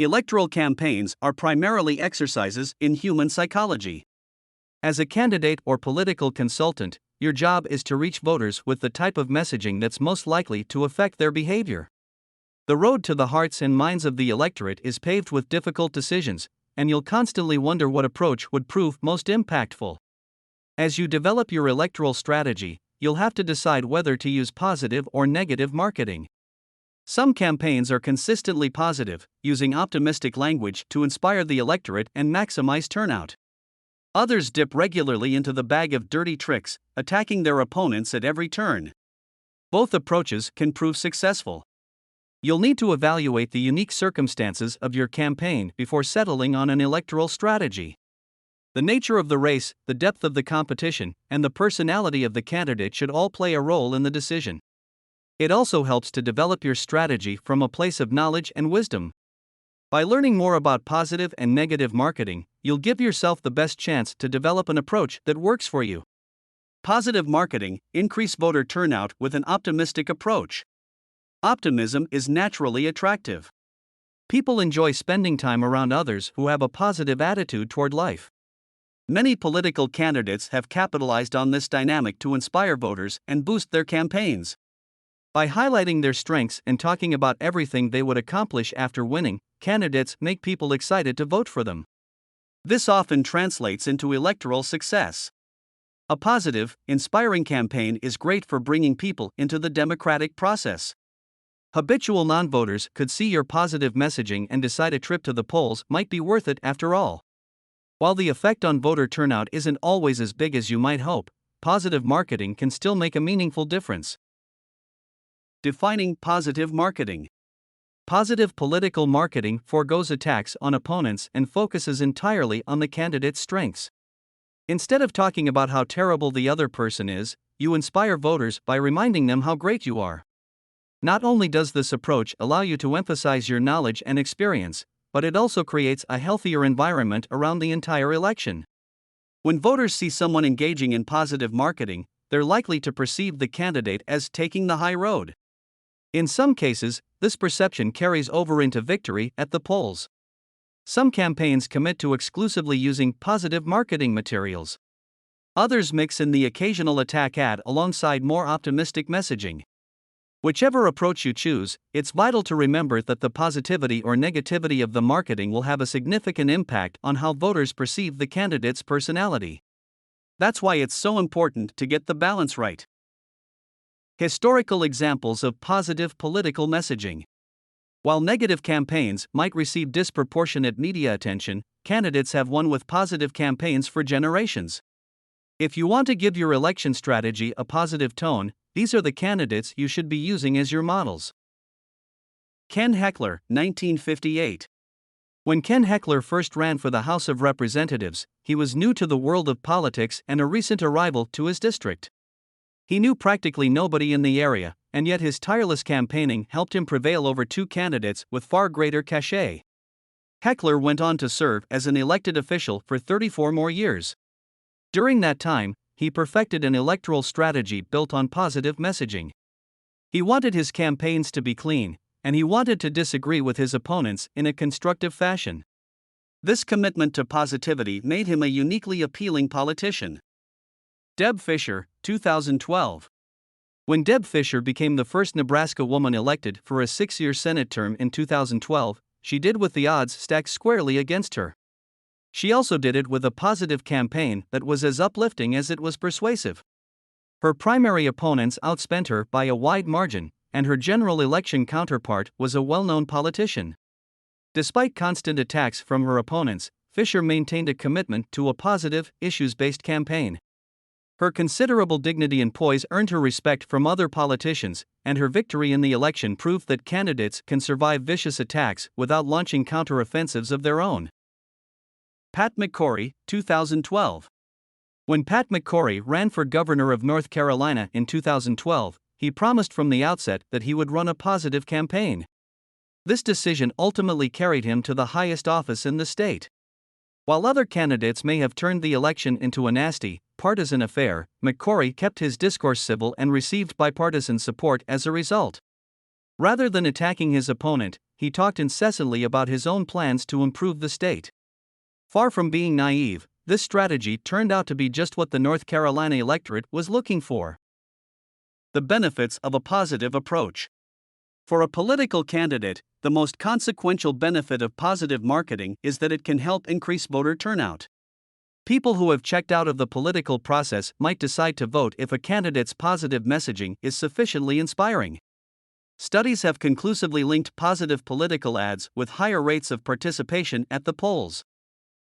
Electoral campaigns are primarily exercises in human psychology. As a candidate or political consultant, your job is to reach voters with the type of messaging that's most likely to affect their behavior. The road to the hearts and minds of the electorate is paved with difficult decisions, and you'll constantly wonder what approach would prove most impactful. As you develop your electoral strategy, you'll have to decide whether to use positive or negative marketing. Some campaigns are consistently positive, using optimistic language to inspire the electorate and maximize turnout. Others dip regularly into the bag of dirty tricks, attacking their opponents at every turn. Both approaches can prove successful. You'll need to evaluate the unique circumstances of your campaign before settling on an electoral strategy. The nature of the race, the depth of the competition, and the personality of the candidate should all play a role in the decision. It also helps to develop your strategy from a place of knowledge and wisdom. By learning more about positive and negative marketing, you'll give yourself the best chance to develop an approach that works for you. Positive marketing: increase voter turnout with an optimistic approach. Optimism is naturally attractive. People enjoy spending time around others who have a positive attitude toward life. Many political candidates have capitalized on this dynamic to inspire voters and boost their campaigns. By highlighting their strengths and talking about everything they would accomplish after winning, candidates make people excited to vote for them. This often translates into electoral success. A positive, inspiring campaign is great for bringing people into the democratic process. Habitual non-voters could see your positive messaging and decide a trip to the polls might be worth it after all. While the effect on voter turnout isn't always as big as you might hope, positive marketing can still make a meaningful difference. Defining positive marketing. Positive political marketing forgoes attacks on opponents and focuses entirely on the candidate's strengths. Instead of talking about how terrible the other person is, you inspire voters by reminding them how great you are. Not only does this approach allow you to emphasize your knowledge and experience, but it also creates a healthier environment around the entire election. When voters see someone engaging in positive marketing, they're likely to perceive the candidate as taking the high road. In some cases, this perception carries over into victory at the polls. Some campaigns commit to exclusively using positive marketing materials. Others mix in the occasional attack ad alongside more optimistic messaging. Whichever approach you choose, it's vital to remember that the positivity or negativity of the marketing will have a significant impact on how voters perceive the candidate's personality. That's why it's so important to get the balance right. Historical examples of positive political messaging. While negative campaigns might receive disproportionate media attention, candidates have won with positive campaigns for generations. If you want to give your election strategy a positive tone, these are the candidates you should be using as your models. Ken Heckler, 1958. When Ken Heckler first ran for the House of Representatives, he was new to the world of politics and a recent arrival to his district. He knew practically nobody in the area, and yet his tireless campaigning helped him prevail over two candidates with far greater cachet. Heckler went on to serve as an elected official for 34 more years. During that time, he perfected an electoral strategy built on positive messaging. He wanted his campaigns to be clean, and he wanted to disagree with his opponents in a constructive fashion. This commitment to positivity made him a uniquely appealing politician. Deb Fischer, 2012. When Deb Fischer became the first Nebraska woman elected for a 6-year Senate term in 2012, she did with the odds stacked squarely against her. She also did it with a positive campaign that was as uplifting as it was persuasive. Her primary opponents outspent her by a wide margin, and her general election counterpart was a well-known politician. Despite constant attacks from her opponents, Fischer maintained a commitment to a positive, issues-based campaign. Her considerable dignity and poise earned her respect from other politicians, and her victory in the election proved that candidates can survive vicious attacks without launching counteroffensives of their own. Pat McCrory, 2012. When Pat McCrory ran for governor of North Carolina in 2012, he promised from the outset that he would run a positive campaign. This decision ultimately carried him to the highest office in the state. While other candidates may have turned the election into a nasty, partisan affair, McCrory kept his discourse civil and received bipartisan support as a result. Rather than attacking his opponent, he talked incessantly about his own plans to improve the state. Far from being naive, this strategy turned out to be just what the North Carolina electorate was looking for. The benefits of a positive approach. For a political candidate, the most consequential benefit of positive marketing is that it can help increase voter turnout. People who have checked out of the political process might decide to vote if a candidate's positive messaging is sufficiently inspiring. Studies have conclusively linked positive political ads with higher rates of participation at the polls.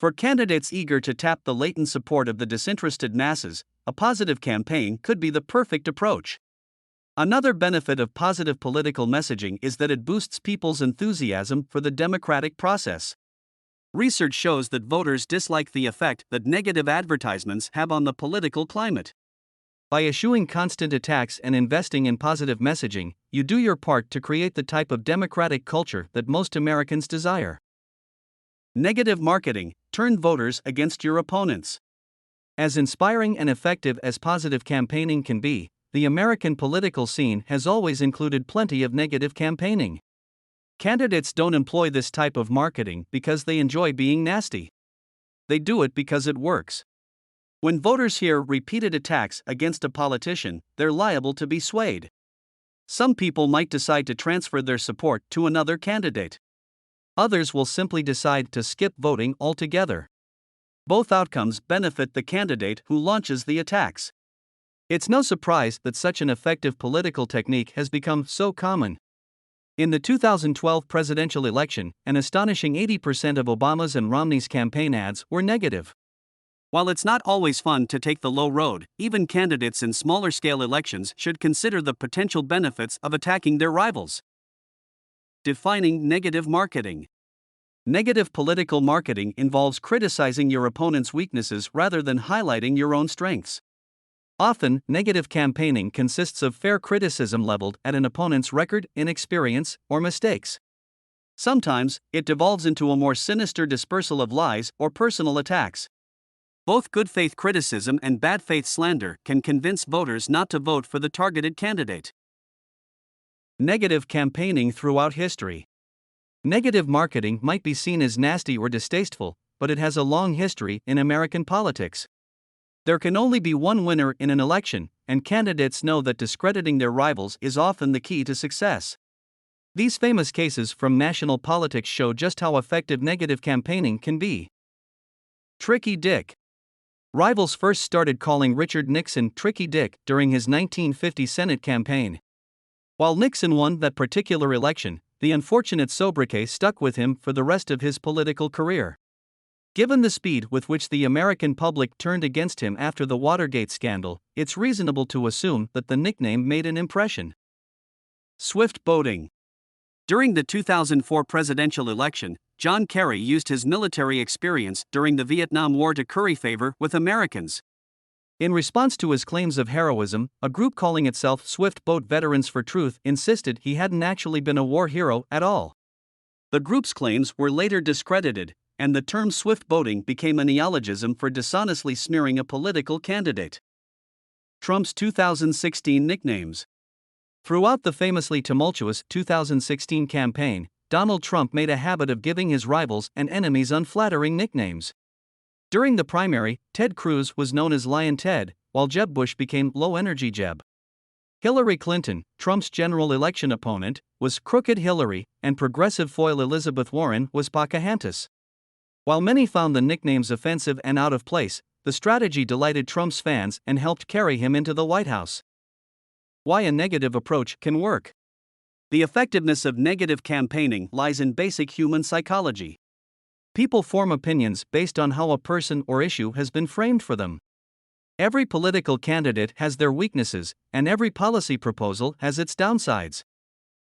For candidates eager to tap the latent support of the disinterested masses, a positive campaign could be the perfect approach. Another benefit of positive political messaging is that it boosts people's enthusiasm for the democratic process. Research shows that voters dislike the effect that negative advertisements have on the political climate. By eschewing constant attacks and investing in positive messaging, you do your part to create the type of democratic culture that most Americans desire. Negative marketing: turn voters against your opponents. As inspiring and effective as positive campaigning can be, the American political scene has always included plenty of negative campaigning. Candidates don't employ this type of marketing because they enjoy being nasty. They do it because it works. When voters hear repeated attacks against a politician, they're liable to be swayed. Some people might decide to transfer their support to another candidate. Others will simply decide to skip voting altogether. Both outcomes benefit the candidate who launches the attacks. It's no surprise that such an effective political technique has become so common. In the 2012 presidential election, an astonishing 80% of Obama's and Romney's campaign ads were negative. While it's not always fun to take the low road, even candidates in smaller-scale elections should consider the potential benefits of attacking their rivals. Defining negative marketing. Negative political marketing involves criticizing your opponent's weaknesses rather than highlighting your own strengths. Often, negative campaigning consists of fair criticism leveled at an opponent's record, inexperience, or mistakes. Sometimes, it devolves into a more sinister dispersal of lies or personal attacks. Both good faith criticism and bad faith slander can convince voters not to vote for the targeted candidate. Negative campaigning throughout history. Negative marketing might be seen as nasty or distasteful, but it has a long history in American politics. There can only be one winner in an election, and candidates know that discrediting their rivals is often the key to success. These famous cases from national politics show just how effective negative campaigning can be. Tricky Dick. Rivals first started calling Richard Nixon Tricky Dick during his 1950 Senate campaign. While Nixon won that particular election, the unfortunate sobriquet stuck with him for the rest of his political career. Given the speed with which the American public turned against him after the Watergate scandal, it's reasonable to assume that the nickname made an impression. Swift boating. During the 2004 presidential election, John Kerry used his military experience during the Vietnam War to curry favor with Americans. In response to his claims of heroism, a group calling itself Swift Boat Veterans for Truth insisted he hadn't actually been a war hero at all. The group's claims were later discredited, and the term swift boating became a neologism for dishonestly smearing a political candidate. Trump's 2016 nicknames. Throughout the famously tumultuous 2016 campaign, Donald Trump made a habit of giving his rivals and enemies unflattering nicknames. During the primary, Ted Cruz was known as Lion Ted, while Jeb Bush became Low Energy Jeb. Hillary Clinton, Trump's general election opponent, was Crooked Hillary, and progressive foil Elizabeth Warren was Pocahontas. While many found the nicknames offensive and out of place, the strategy delighted Trump's fans and helped carry him into the White House. Why a negative approach can work. The effectiveness of negative campaigning lies in basic human psychology. People form opinions based on how a person or issue has been framed for them. Every political candidate has their weaknesses, and every policy proposal has its downsides.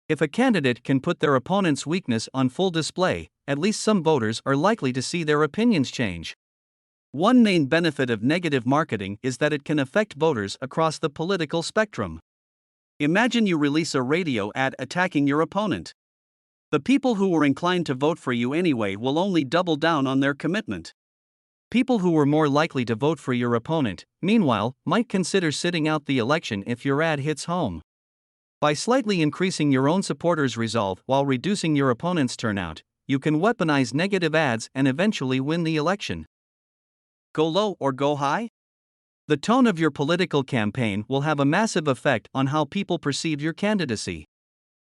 If a candidate can put their opponent's weakness on full display, at least some voters are likely to see their opinions change. One main benefit of negative marketing is that it can affect voters across the political spectrum. Imagine you release a radio ad attacking your opponent. The people who were inclined to vote for you anyway will only double down on their commitment. People who were more likely to vote for your opponent, meanwhile, might consider sitting out the election if your ad hits home. By slightly increasing your own supporters' resolve while reducing your opponent's turnout, you can weaponize negative ads and eventually win the election. Go low or go high? The tone of your political campaign will have a massive effect on how people perceive your candidacy.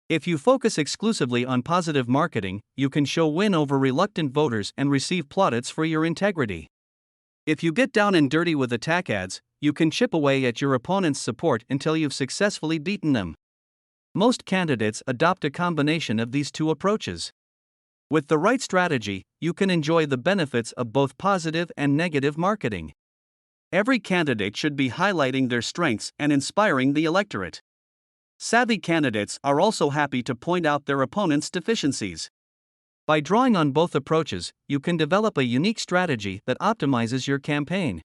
If you focus exclusively on positive marketing, you can show win over reluctant voters and receive plaudits for your integrity. If you get down and dirty with attack ads, you can chip away at your opponent's support until you've successfully beaten them. Most candidates adopt a combination of these two approaches. With the right strategy, you can enjoy the benefits of both positive and negative marketing. Every candidate should be highlighting their strengths and inspiring the electorate. Savvy candidates are also happy to point out their opponent's deficiencies. By drawing on both approaches, you can develop a unique strategy that optimizes your campaign.